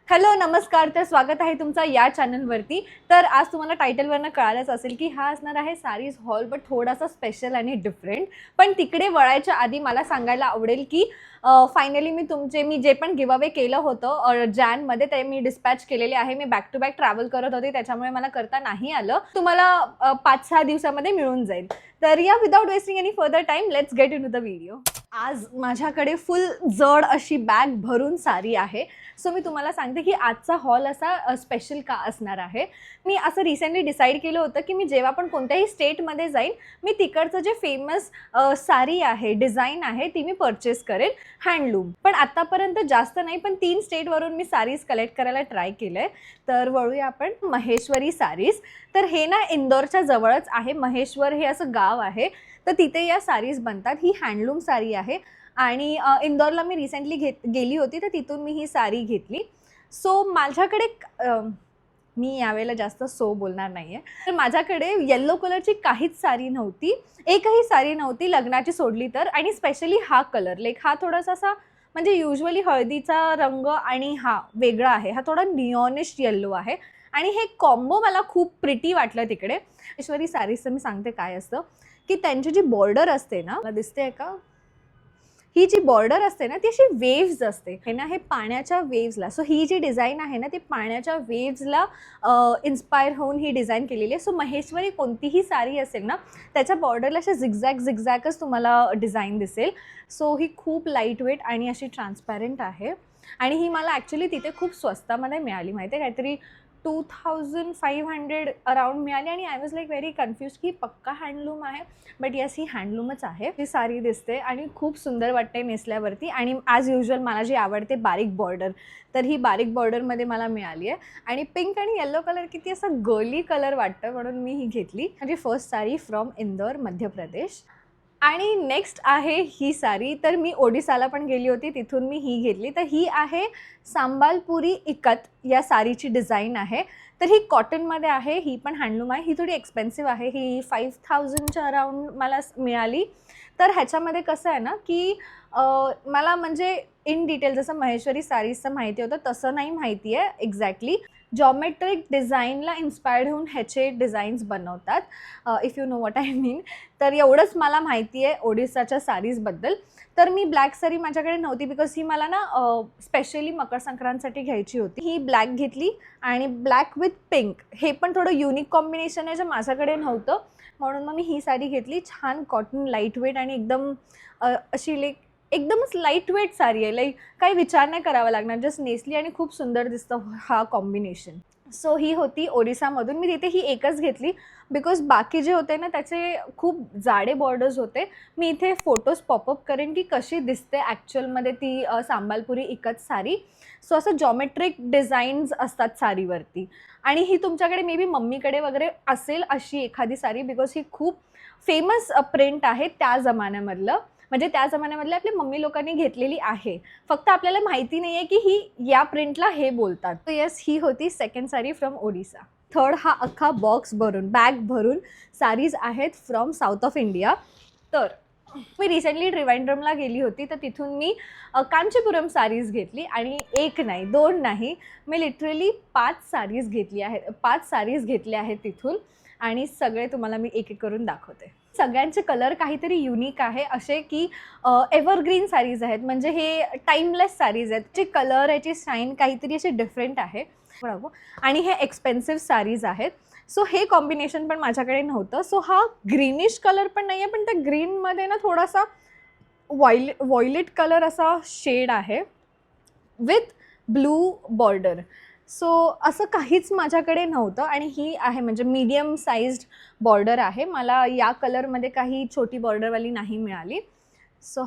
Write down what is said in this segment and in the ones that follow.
Hello नमस्कार. तर स्वागत आहे तुमचं या चॅनलवरती. तर आज तुम्हाला टायटलवरनं कळालंच असेल की हा असणार आहे सारीज हॉल, बट थोडासा स्पेशल आणि डिफरंट. पण तिकडे वळायच्या आधी मला सांगायला आवडेल की फायनली मी जे पण गिव अवे केलं होतं जॅनमध्ये ते मी डिस्पॅच केलेले आहे. मी बॅक टू बॅक ट्रॅव्हल करत होते, त्याच्यामुळे मला करता नाही आलं. तुम्हाला 5-6 दिवसामध्ये मिळून जाईल. तर या without wasting any further time, let's get into the video. आज माझ्याकडे फुल जड अशी बॅग भरून साडी आहे. सो मी तुम्हाला सांगते की आजचा हॉल असा स्पेशल का असणार आहे. मी असं रिसेंटली डिसाईड केलं होतं की मी जेव्हा पण कोणत्याही स्टेटमध्ये जाईन, मी तिकडचं जे फेमस साडी आहे, डिझाईन आहे, ती मी परचेस करेन हँडलूम. पण आत्तापर्यंत जास्त नाही, पण 3 स्टेटवरून मी साडीज कलेक्ट करायला ट्राय केलं आहे. तर वळूया आपण महेश्वरी साडीज. तर हे ना इंदोरच्या जवळच आहे. महेश्वर हे असं गाव आहे, तर तिथे या साडीज बनतात. ही हँडलूम साडी आहे आणि इंदोरला मी रिसेंटली गेली होती, तर तिथून मी ही साडी घेतली. सो माझ्याकडे मी यावेळेला जास्त बोलणार नाही आहे. तर माझ्याकडे येल्लो कलरची काहीच साडी नव्हती, एकही साडी नव्हती लग्नाची सोडली तर. आणि स्पेशली हा कलर, हा थोडासा असा म्हणजे युजली हळदीचा रंग आणि हा वेगळा आहे. हा थोडा निऑनिश येल्लो आहे आणि हे कॉम्बो मला खूप प्रिटी वाटलं तिकडे. महेश्वरी साडीजचं मी सांगते काय असतं की त्यांची जी बॉर्डर असते ना, मला दिसते का, ही जी बॉर्डर असते ना ती अशी वेव्स असते हे ना, हे पाण्याच्या वेव्सला. सो ही जी डिझाईन आहे ना ती पाण्याच्या वेव्सला इन्स्पायर होऊन ही डिझाईन केलेली आहे. सो महेश्वरी कोणतीही साडी असेल ना, त्याच्या बॉर्डरला अशा झिगझॅगच तुम्हाला डिझाईन दिसेल. सो ही खूप लाईट वेट आणि अशी ट्रान्सपॅरंट आहे. आणि ही मला ॲक्च्युली तिथे खूप स्वस्तामध्ये मिळाली, माहिती आहे, काहीतरी 2500 अराउंड मिळाली. आणि I was like very confuse की पक्का हँडलूम आहे, बट येस ही हँडलूमच आहे. ही साडी दिसते आणि खूप सुंदर वाटते नेसल्यावरती. आणि ॲज युजल मला जी आवडते बारीक बॉर्डर, तर ही बारीक बॉर्डरमध्ये मला मिळाली आहे. आणि पिंक आणि येल्लो कलर किती असं गर्ली कलर वाटतं, म्हणून मी ही घेतली. माझी फर्स्ट साडी फ्रॉम इंदोर, मध्य प्रदेश. आणि नेक्स्ट आहे ही साडी. तर मी ओडिसाला पण गेली होती, तिथून मी ही घेतली. तर ही आहे सांबालपुरी इकत या साडीची डिझाईन आहे. तर ही कॉटनमध्ये आहे, ही पण हँडलूम आहे. ही थोडी एक्सपेन्सिव्ह आहे, ही 5000च्या अराउंड मला मिळाली. तर ह्याच्यामध्ये कसं आहे ना की मला म्हणजे इन डिटेल जसं महेश्वरी साडीजचं माहिती होतं तसं नाही माहिती आहे एक्झॅक्टली. जॉमेट्रिक डिझाईनला इन्स्पायर्ड होऊन ह्याचे डिझाईन्स बनवतात, if you know what I mean. तर एवढंच मला माहिती आहे ओडिसाच्या साडीजबद्दल. तर मी ब्लॅक साडी माझ्याकडे नव्हती, बिकॉज ही मला ना स्पेशली मकर संक्रांतसाठी घ्यायची होती. ही ब्लॅक घेतली आणि ब्लॅक विथ पिंक, हे पण थोडं युनिक कॉम्बिनेशन आहे जे माझ्याकडे नव्हतं, म्हणून मग मी ही साडी घेतली. छान कॉटन, लाईट वेट आणि एकदम अशी एकदमच लाईट वेट साडी आहे. काही विचार नाही करावा लागणार, जस्ट नेसली आणि खूप सुंदर दिसतं हा कॉम्बिनेशन. सो ही होती ओडिसामधून. मी तिथे ही एकच घेतली, बिकॉज बाकी जे होते ना त्याचे खूप जाडे बॉर्डर्स होते. मी इथे फोटोज पॉपअप करेन की कशी दिसते ॲक्च्युअलमध्ये ती सांबालपुरी इकत साडी. सो असं जॉमेट्रिक डिझाईन्स असतात साडीवरती. आणि ही तुमच्याकडे मे बी मम्मीकडे वगैरे असेल अशी एखादी साडी, बिकॉज ही खूप फेमस प्रिंट आहे त्या जमान्यामधलं. म्हणजे त्या जमान्यामधल्या आपल्या मम्मी लोकांनी घेतलेली आहे, फक्त आपल्याला माहिती नाही आहे की ही या प्रिंटला हे बोलतात. तर येस, ही होती second sari from Odisha. Third हा अख्खा बॉक्स भरून, बॅग भरून साडीज आहेत फ्रॉम साऊथ ऑफ इंडिया. तर मी रिसेंटली ट्रिवांड्रमला गेली होती, तर तिथून मी कांचीपुरम साडीज घेतली. आणि एक नाही, 2 नाही, मी लिटरली 5 साडीज घेतली आहेत, 5 साडीज घेतल्या आहेत तिथून. आणि सगळे तुम्हाला मी एक एक करून दाखवते. सगळ्यांचे कलर काहीतरी युनिक आहे, असे की एव्हरग्रीन साडीज आहेत, म्हणजे हे टाईमलेस साडीज आहेत. जे कलर, याची शाईन काहीतरी असे डिफरंट आहे, बरोबर. आणि हे एक्सपेन्सिव्ह साडीज आहेत. सो हे कॉम्बिनेशन पण माझ्याकडे नव्हतं. सो हा ग्रीनिश कलर पण नाही आहे, पण त्या ग्रीनमध्ये ना थोडासा व्हायलेट कलर असा शेड आहे विथ ब्लू बॉर्डर. सो असं काहीच माझ्याकडे नव्हतं. आणि ही आहे म्हणजे मीडियम साईज्ड बॉर्डर आहे. मला या कलरमध्ये काही छोटी बॉर्डरवाली नाही मिळाली. सो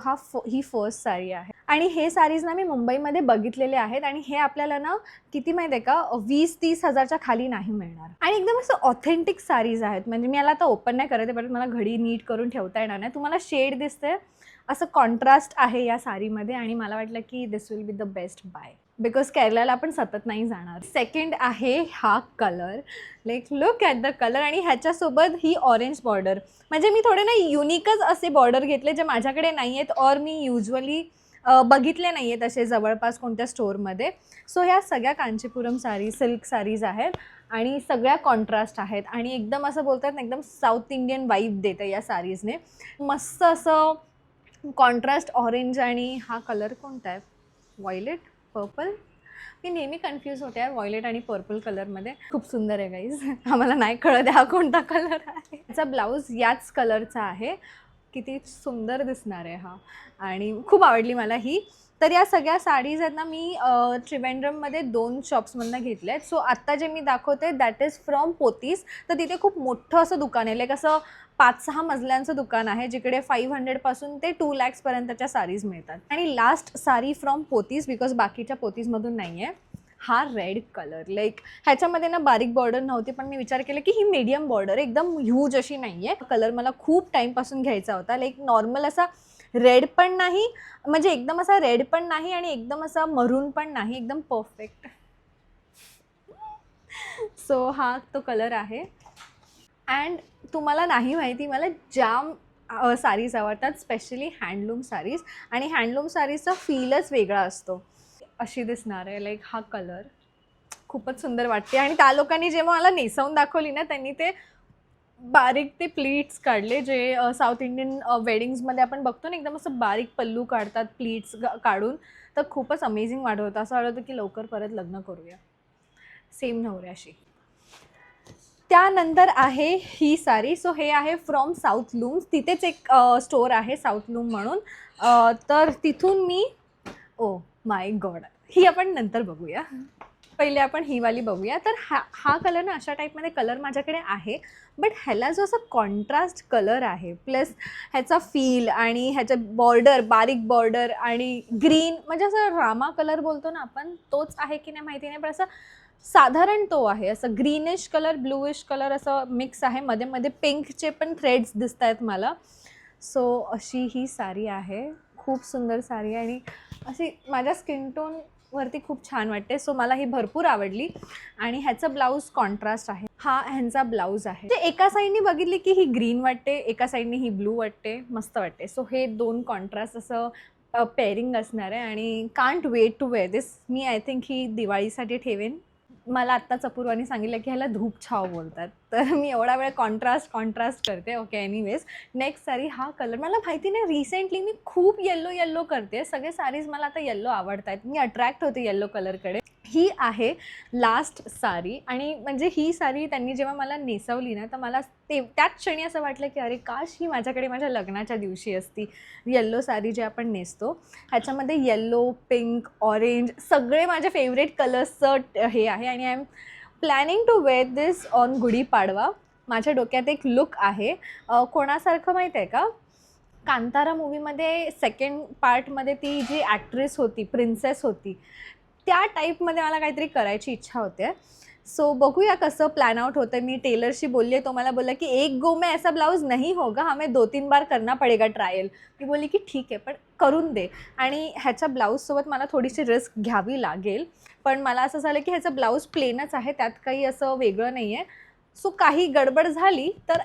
ही फर्स्ट साडी आहे. आणि हे साडीज ना मी मुंबईमध्ये बघितलेले आहेत, आणि हे आपल्याला ना किती माहीत आहे का, 20-30 हजारच्या खाली नाही मिळणार. आणि एकदम असं ऑथेंटिक साडीज आहेत. म्हणजे मी याला आता ओपन नाही करत आहे, परत मला घडी नीट करून ठेवता येणार नाही. तुम्हाला शेड दिसते, असं कॉन्ट्रास्ट आहे या साडीमध्ये. आणि मला वाटलं की this will be the best buy, because केरळला आपण सतत नाही जाणार. सेकंड आहे हा colour, look at the colour. आणि ह्याच्यासोबत ही ऑरेंज बॉर्डर. म्हणजे मी थोडे ना युनिकच असे बॉर्डर घेतले जे माझ्याकडे नाही आहेत, और मी युजली बघितले नाही आहेत असे जवळपास कोणत्या स्टोअरमध्ये. सो ह्या सगळ्या कांचीपुरम साडी सिल्क साडीज आहेत आणि सगळ्या कॉन्ट्रास्ट आहेत आणि एकदम असं बोलतात ना, एकदम साऊथ इंडियन वाईब देते या साडीजने. मस्त असं कॉन्ट्रास्ट ऑरेंज आणि हा कलर कोणता आहे, व्हायलेट पर्पल, मी नेहमी कन्फ्यूज होते यार व्हायलेट आणि पर्पल कलरमध्ये. खूप सुंदर आहे गाईज, आम्हाला नाही कळत हा कोणता कलर आहे. याचा ब्लाऊज याच कलरचा आहे, किती सुंदर दिसणार आहे हा आणि खूप आवडली मला ही. तर या सगळ्या साडीज आहेत ना मी त्रिवेंद्रममध्ये 2 शॉप्समधनं घेतल्या आहेत. सो आत्ता जे मी दाखवते दॅट इज फ्रॉम पोतीस. तर तिथे खूप मोठं असं दुकान आहे, लाईक असं 5-6 मजल्यांचं दुकान आहे जिकडे 500पासून ते 2 lakhsपर्यंतच्या साडीज मिळतात. आणि लास्ट साडी फ्रॉम पोतीस, बिकॉज बाकीच्या पोतीसमधून नाही आहे. हा रेड कलर, लाईक ह्याच्यामध्ये ना बारीक बॉर्डर नव्हती, पण मी विचार केला की ही मीडियम बॉर्डर, एकदम ह्यूज अशी नाही आहे. कलर मला खूप टाईमपासून घ्यायचा होता, लाईक नॉर्मल असा रेड पण नाही, म्हणजे एकदम असा रेड पण नाही आणि एकदम असा मरून पण नाही, एकदम परफेक्ट. सो हा तो कलर आहे. अँड तुम्हाला नाही माहिती, मला जाम साडीज आवडतात, स्पेशली हँडलूम साडीज. आणि हँडलूम साडीजचा फीलच वेगळा असतो. अशी दिसणार आहे, लाईक हा कलर खूपच सुंदर वाटते. आणि त्या लोकांनी जेव्हा मला नेसवून दाखवली ना, त्यांनी ते बारीक ते प्लीट्स काढले, जे साऊथ इंडियन वेडिंग्समध्ये आपण बघतो ना, एकदम असं बारीक पल्लू काढतात प्लीट्स काढून. तर खूपच अमेझिंग वाटत होतं, असं वाटत होतं की लवकर परत लग्न करूया सेम नवऱ्याशी. त्यानंतर आहे ही साडी. सो हे आहे फ्रॉम साऊथ लूम्स. तिथेच एक स्टोअर आहे साऊथ लूम म्हणून. तर तिथून मी, ओ माय गॉड, ही आपण नंतर बघूया, पहिले आपण ही वाली बघूया. तर हा कलर ना, अशा टाईपमध्ये कलर माझ्याकडे आहे, बट ह्याला जो असा कॉन्ट्रास्ट कलर आहे प्लस ह्याचा फील आणि ह्याच्या बॉर्डर, बारीक बॉर्डर आणि ग्रीन, म्हणजे असं रामा कलर बोलतो ना आपण, तोच आहे की नाही माहिती नाही, पण असं साधारण तो आहे. असं ग्रीनिश कलर ब्लूइश कलर असं मिक्स आहे, मध्ये मध्ये पिंकचे पण थ्रेड्स दिसत आहेत मला. सो अशी ही साडी आहे, खूप सुंदर साडी आहे आणि अशी माझ्या स्किन टोनवरती खूप छान वाटते. सो मला ही भरपूर आवडली. आणि ह्याचं ब्लाऊज कॉन्ट्रास्ट आहे, हा ह्यांचा ब्लाऊज आहे. ते एका साईडनी बघितली की ही ग्रीन वाटते, एका साईडनी ही ब्लू वाटते, मस्त वाटते. सो हे 2 कॉन्ट्रास्ट असं पेअरिंग असणार आहे आणि can't wait to wear this. मी आय थिंक ही दिवाळीसाठी ठेवेन. मला आत्ताच अपूर्वानी सांगितलं की ह्याला धूप छाव बोलतात, तर मी एवढा वेळ कॉन्ट्रास्ट करते. Okay, anyways, next sari. हा कलर मला माहिती नाही, रिसेंटली मी खूप येल्लो करते. सगळे साडीज मला आता येल्लो आवडत आहेत, मी अट्रॅक्ट होते येल्लो कलरकडे. ही आहे लास्ट साडी. आणि म्हणजे ही साडी त्यांनी जेव्हा मला नेसवली ना, तर मला त्याच क्षणी असं वाटलं की अरे काश ही माझ्याकडे माझ्या लग्नाच्या दिवशी असती. येल्लो साडी जे आपण नेसतो, ह्याच्यामध्ये येल्लो, पिंक, ऑरेंज सगळे माझे फेवरेट कलर्सचं हे आहे. आणि I am planning to wear this on Gudi Padwa. माझ्या डोक्यात एक लुक आहे, कोणासारखं माहीत आहे का, कांतारा मूवीमध्ये सेकंड पार्टमध्ये ती जी ॲक्ट्रेस होती, प्रिन्सेस होती, त्या टाईपमध्ये मला काहीतरी करायची इच्छा होते. सो बघूया कसं प्लॅन आउट होतं आहे. मी टेलरशी बोलली आहे, तो मला बोलला की एक गो में ऐसा ब्लाउज नहीं होगा, हमें 2-3 बार करना पडेगा ट्रायल. मी बोलली की ठीक आहे, पण करून दे. आणि ह्याच्या ब्लाऊजसोबत मला थोडीशी रिस्क घ्यावी लागेल, पण मला असं झालं की ह्याचं ब्लाऊज प्लेनच आहे, त्यात काही असं वेगळं नाही आहे. सो काही गडबड झाली तर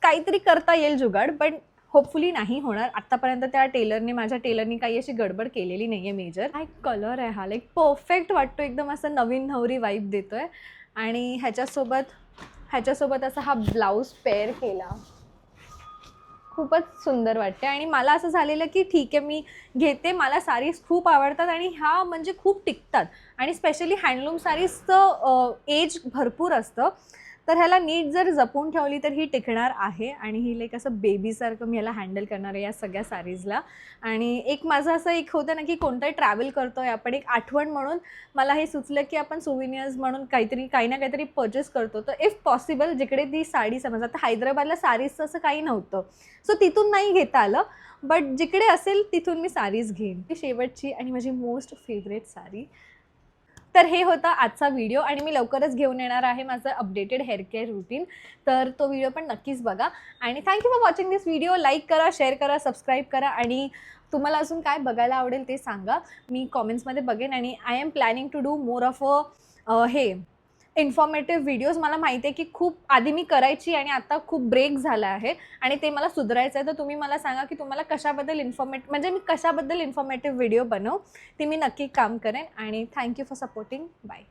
काहीतरी करता येईल जुगाड, पण होपफुली नाही होणार. आत्तापर्यंत त्या माझ्या टेलरनी काही अशी गडबड केलेली नाही आहे मेजर. हा एक कलर आहे, हा लाईक परफेक्ट वाटतो, एकदम असं नवीन नवरी वाईब देतो आहे. आणि ह्याच्यासोबत असा हा ब्लाऊज पेअर केला, खूपच सुंदर वाटते. आणि मला असं झालेलं की ठीक आहे, मी घेते, मला साडीज खूप आवडतात आणि ह्या म्हणजे खूप टिकतात. आणि स्पेशली हँडलूम साडीजचं एज भरपूर असतं, तर ह्याला नीट जर जपून ठेवली तर ही टिकणार आहे. आणि ही लाईक असं बेबीसारखं मी ह्याला हँडल करणार आहे या सगळ्या साडीजला. आणि एक माझं असं एक होतं ना की कोणतंही ट्रॅव्हल करतो आहे आपण, एक आठवण म्हणून मला हे सुचलं की आपण सुविनियर्स म्हणून काही ना काहीतरी परचेस करतो. तर इफ पॉसिबल जिकडे ती साडी, समज आता हैदराबादला साडीजचं असं काही नव्हतं, सो तिथून नाही घेता आलं, बट जिकडे असेल तिथून मी साडीज घेईन. ही शेवटची आणि माझी मोस्ट फेवरेट साडी. तर हे होता आजचा व्हिडिओ आणि मी लवकरच घेऊन येणार आहे माझं अपडेटेड हेअर केअर रुटीन, तर तो व्हिडिओ पण नक्कीच बघा. आणि thank you for watching this video. Like करा, शेअर करा, सबस्क्राईब करा आणि तुम्हाला अजून काय बघायला आवडेल ते सांगा, मी कॉमेंट्समध्ये बघेन. आणि I am planning to do more of हे इन्फॉर्मेटिव्ह व्हिडिओज मला माहिती आहे की खूप आधी मी करायची आणि आता खूप ब्रेक झाला आहे आणि ते मला सुधारायचं आहे. तर तुम्ही मला सांगा की तुम्हाला कशाबद्दल म्हणजे मी कशाबद्दल इन्फॉर्मेटिव्ह व्हिडिओ बनवू, ते मी नक्की काम करेन. आणि थँक्यू फॉर सपोर्टिंग. बाय.